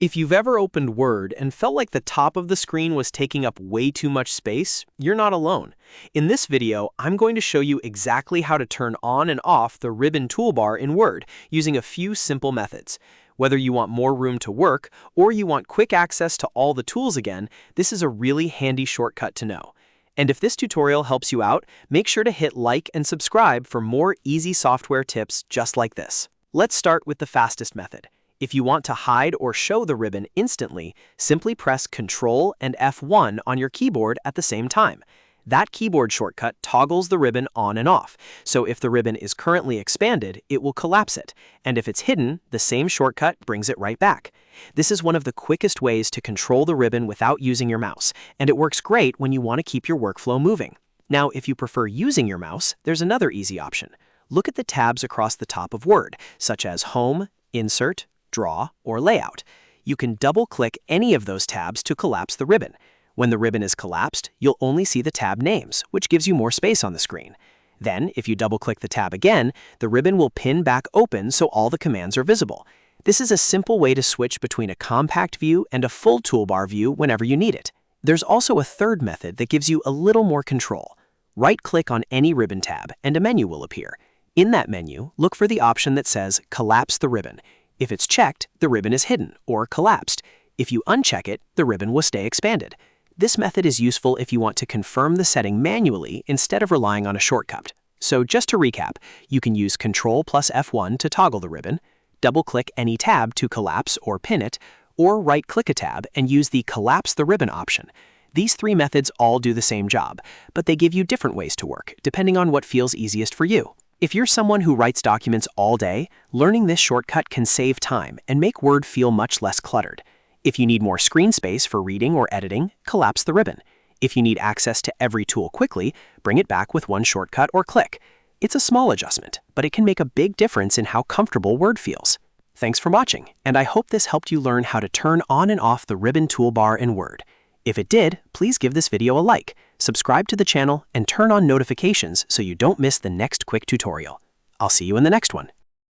If you've ever opened Word and felt like the top of the screen was taking up way too much space, you're not alone. In this video, I'm going to show you exactly how to turn on and off the ribbon toolbar in Word using a few simple methods. Whether you want more room to work or you want quick access to all the tools again, this is a really handy shortcut to know. And if this tutorial helps you out, make sure to hit like and subscribe for more easy software tips just like this. Let's start with the fastest method. If you want to hide or show the ribbon instantly, simply press Ctrl and F1 on your keyboard at the same time. That keyboard shortcut toggles the ribbon on and off, so if the ribbon is currently expanded, it will collapse it, and if it's hidden, the same shortcut brings it right back. This is one of the quickest ways to control the ribbon without using your mouse, and it works great when you want to keep your workflow moving. Now, if you prefer using your mouse, there's another easy option. Look at the tabs across the top of Word, such as Home, Insert, Draw, or Layout. You can double-click any of those tabs to collapse the ribbon. When the ribbon is collapsed, you'll only see the tab names, which gives you more space on the screen. Then, if you double-click the tab again, the ribbon will pin back open so all the commands are visible. This is a simple way to switch between a compact view and a full toolbar view whenever you need it. There's also a third method that gives you a little more control. Right-click on any ribbon tab, and a menu will appear. In that menu, look for the option that says Collapse the ribbon. If it's checked, the ribbon is hidden or collapsed. If you uncheck it, the ribbon will stay expanded. This method is useful if you want to confirm the setting manually instead of relying on a shortcut. So just to recap, you can use Ctrl plus F1 to toggle the ribbon, double-click any tab to collapse or pin it, or right-click a tab and use the Collapse the Ribbon option. These three methods all do the same job, but they give you different ways to work, depending on what feels easiest for you. If you're someone who writes documents all day, learning this shortcut can save time and make Word feel much less cluttered. If you need more screen space for reading or editing, collapse the ribbon. If you need access to every tool quickly, bring it back with one shortcut or click. It's a small adjustment, but it can make a big difference in how comfortable Word feels. Thanks for watching, and I hope this helped you learn how to turn on and off the ribbon toolbar in Word. If it did, please give this video a like, subscribe to the channel, and turn on notifications so you don't miss the next quick tutorial. I'll see you in the next one.